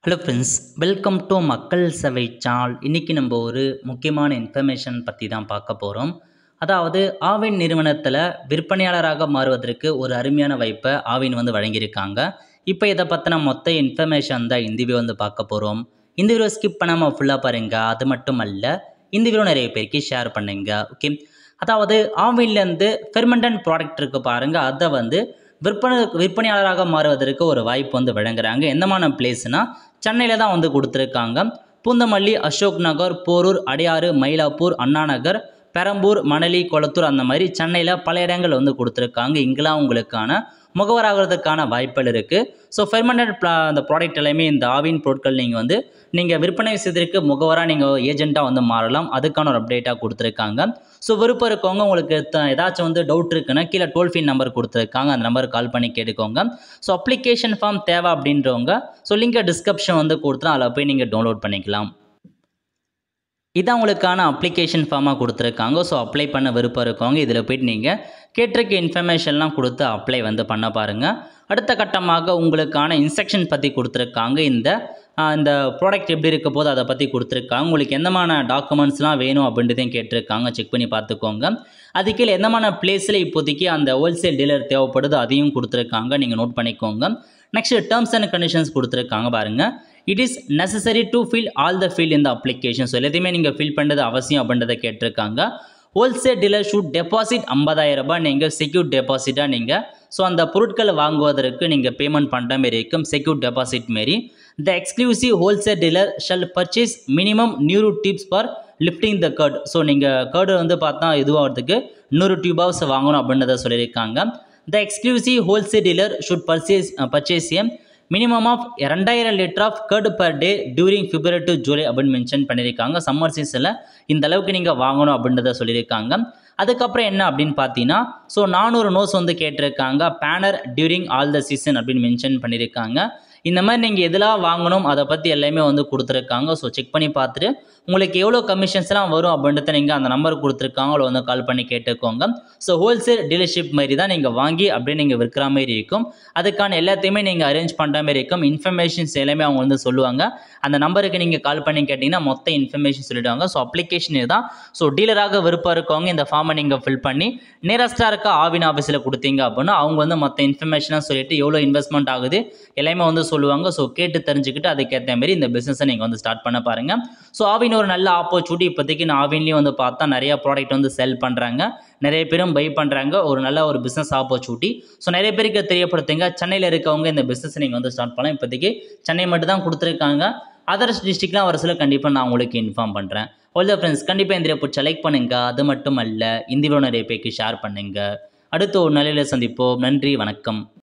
Hello friends, welcome to மக்கள் சேவை channel. இன்றைக்கி நம்ம ஒரு முக்கியமான இன்ஃபர்மேஷன் பற்றி தான் பார்க்க போகிறோம். அதாவது ஆவின் நிறுவனத்தில் விற்பனையாளராக மாறுவதற்கு ஒரு அருமையான வாய்ப்பை ஆவின் வழங்கியிருக்காங்க. இப்போ இதை பற்றின மொத்த இன்ஃபர்மேஷன் தான் இந்த வீடியோ பார்க்க போகிறோம். இந்த வீடியோ ஸ்கிப் பண்ணாமல் ஃபுல்லாக பாருங்கள். அது மட்டும் அல்ல, இந்த வீடியோ நிறைய பேருக்கு ஷேர் பண்ணுங்க. ஓகே, அதாவது ஆவின்லேருந்து ஃபெர்மெண்டன்ட் ப்ராடக்ட் இருக்குது பாருங்கள், அதை விற்பனையாளராக மாறுவதற்கு ஒரு வாய்ப்பு வழங்குறாங்க. எந்தமான பிளேஸ்னால் சென்னையில் தான் கொடுத்துருக்காங்க. பூந்தமல்லி, அசோக் நகர், போரூர், அடையாறு, மயிலாப்பூர், அண்ணா நகர், பெரம்பூர், மணலி, கொளத்தூர், அந்த மாதிரி சென்னையில் பல இடங்கள் கொடுத்துருக்காங்க. இங்கெல்லாம் உங்களுக்கான முகவராகிறதுக்கான வாய்ப்புகள் இருக்குது. ஸோ ஃபெர்மெண்டட் அந்த ப்ராடக்ட் எல்லாமே இந்த ஆவின் பொருட்கள் நீங்கள் விற்பனை செய்வதற்கு முகவராக நீங்கள் ஏஜென்ட்டாக மாறலாம். அதுக்கான ஒரு அப்டேட்டாக கொடுத்துருக்காங்க. ஸோ விருப்பம் இருக்கவங்க உங்களுக்கு ஏதாச்சும் டவுட் இருக்குன்னா கீழே டோல் ஃப்ரீ நம்பர் கொடுத்துருக்காங்க, அந்த நம்பருக்கு கால் பண்ணி கேட்டுக்கோங்க. ஸோ அப்ளிகேஷன் ஃபார்ம் தேவை அப்படின்றவங்க லிங்கை டிஸ்கிரிப்ஷன் கொடுத்துரும், அதில் போய் நீங்கள் டவுன்லோட் பண்ணிக்கலாம். இதான் உங்களுக்கான அப்ளிகேஷன் ஃபார்மாக கொடுத்துருக்காங்க. ஸோ அப்ளை பண்ண விருப்பம் இருக்கவங்க இதில் போய்ட்டு நீங்கள் கேட்டிருக்க இன்ஃபர்மேஷன்லாம் கொடுத்து அப்ளை பண்ண பாருங்கள். அடுத்த கட்டமாக உங்களுக்கான இன்ஸ்ட்ரக்ஷன் பற்றி கொடுத்துருக்காங்க. இந்த ப்ராடக்ட் எப்படி இருக்க போது அதை பற்றி கொடுத்துருக்காங்க. உங்களுக்கு எந்தமான டாக்குமெண்ட்ஸ்லாம் வேணும் அப்படின்றதையும் கேட்டிருக்காங்க, செக் பண்ணி பார்த்துக்கோங்க. அதுக்கீழே எந்தமான பிளேஸில் இப்போதைக்கு அந்த ஹோல்சேல் டீலர் தேவைப்படுது அதையும் கொடுத்துருக்காங்க, நீங்கள் நோட் பண்ணிக்கோங்க. நெக்ஸ்ட் டேர்ம்ஸ் அண்ட் கண்டிஷன்ஸ் கொடுத்துருக்காங்க பாருங்கள். It is necessary to fill all the field இந்த அப்ளிகேஷன். ஸோ எல்லாத்தையுமே நீங்கள் ஃபில் பண்ணுறது அவசியம் அப்படின்றத கேட்டிருக்காங்க. ஹோல்சேல் டீலர் ஷூட் டெபாசிட் 50,000 ரூபாய் நீங்கள் செக்யூர் டெபாசிட்டாக நீங்கள் அந்த பொருட்களை வாங்குவதற்கு நீங்கள் பேமெண்ட் பண்ணுற மாரி இருக்கும், செக்யூர் டெபாசிட் மாரி. The exclusive wholesale dealer shall purchase minimum 100 tubes for lifting the curd. So நீங்கள் கர்டு பார்த்தா இதுவாகிறதுக்கு 100 டியூபாஸ் வாங்கணும் அப்படின்றத சொல்லியிருக்காங்க. The exclusive wholesale dealer should purchase a minimum of 2000 litre of curd per day during February to July அப்படின்னு mention பண்ணியிருக்காங்க. Summer சீசனில் இந்த அளவுக்கு நீங்கள் வாங்கணும் அப்படின்றத சொல்லியிருக்காங்க. அதுக்கப்புறம் என்ன அப்படின்னு பார்த்தீங்கன்னா, ஸோ 400 நோஸ் கேட்டிருக்காங்க. Banner during all the season அப்படின்னு மென்ஷன் பண்ணியிருக்காங்க. இந்த மாதிரி நீங்கள் எதெல்லாம் வாங்கணும் அதை பற்றி எல்லாமே கொடுத்துருக்காங்க. ஸோ செக் பண்ணி பார்த்துட்டு உங்களுக்கு எவ்வளோ கமிஷன்ஸ்லாம் வரும் அப்படின்றத நீங்கள் அந்த நம்பர் கொடுத்துருக்காங்க, அவ்வளோ கால் பண்ணி கேட்டுக்கோங்க. ஸோ ஹோல்சேல் டீலர்ஷிப் மாதிரி தான் நீங்கள் வாங்கி அப்படியே நீங்கள் விற்கிற மாதிரி இருக்கும். அதுக்கான எல்லாத்தையுமே நீங்கள் அரேஞ்ச் பண்ணுற மாதிரி இருக்கும். இன்ஃபர்மேஷன்ஸ் எல்லாமே அவங்க சொல்லுவாங்க. அந்த நம்பருக்கு நீங்கள் கால் பண்ணி கேட்டிங்கன்னா மொத்த இன்ஃபர்மேஷன் சொல்லிவிடுவாங்க. ஸோ அப்ளிகேஷன் இதுதான். ஸோ டீலராக விருப்பம் இருக்கவங்க இந்த ஃபார்மை நீங்கள் ஃபில் பண்ணி நியரஸ்ட்டாக இருக்க ஆவின் ஆஃபீஸில் கொடுத்தீங்க அப்படின்னா அவங்க மொத்த இன்ஃபர்மேஷனாக சொல்லிவிட்டு எவ்வளோ இன்வெஸ்ட்மெண்ட் ஆகுது எல்லாமே சொல்லுவாங்க. ஸோ கேட்டு தெரிஞ்சுக்கிட்டு அதுக்கேற்ற மாதிரி இந்த பிஸ்னஸை நீங்கள் ஸ்டார்ட் பண்ண பாருங்கள். ஸோ ஆவின் ஒரு நல்ல ஆப்பர்ச்சுனிட்டி. இப்போதைக்கு நான் ஆவின்லேயும் பார்த்தா நிறைய ப்ராடக்ட் செல் பண்ணுறாங்க, நிறைய பேரும் பை பண்ணுறாங்க. ஒரு நல்ல ஒரு பிஸ்னஸ் ஆப்பர்ச்சுனிட்டி. ஸோ நிறைய பேருக்கு தெரியப்படுத்துங்க. சென்னையில் இருக்கவங்க இந்த பிஸ்னஸை நீங்கள் ஸ்டார்ட் பண்ணலாம். இப்போதைக்கு சென்னை மட்டும் தான் கொடுத்துருக்காங்க. அதர்ஸ் டிஸ்ட்ரிக்ட்லாம் வர சில கண்டிப்பாக நான் உங்களுக்கு இன்ஃபார்ம் பண்ணுறேன். ஆல் ஃப்ரெண்ட்ஸ், கண்டிப்பாக இந்த பிடிச்ச லைக் பண்ணுங்கள். அது மட்டும் அல்ல, இந்த வீடியோ நிறைய பேருக்கு ஷேர் பண்ணுங்கள். அடுத்து ஒரு நிலையில் சந்திப்போம். நன்றி, வணக்கம்.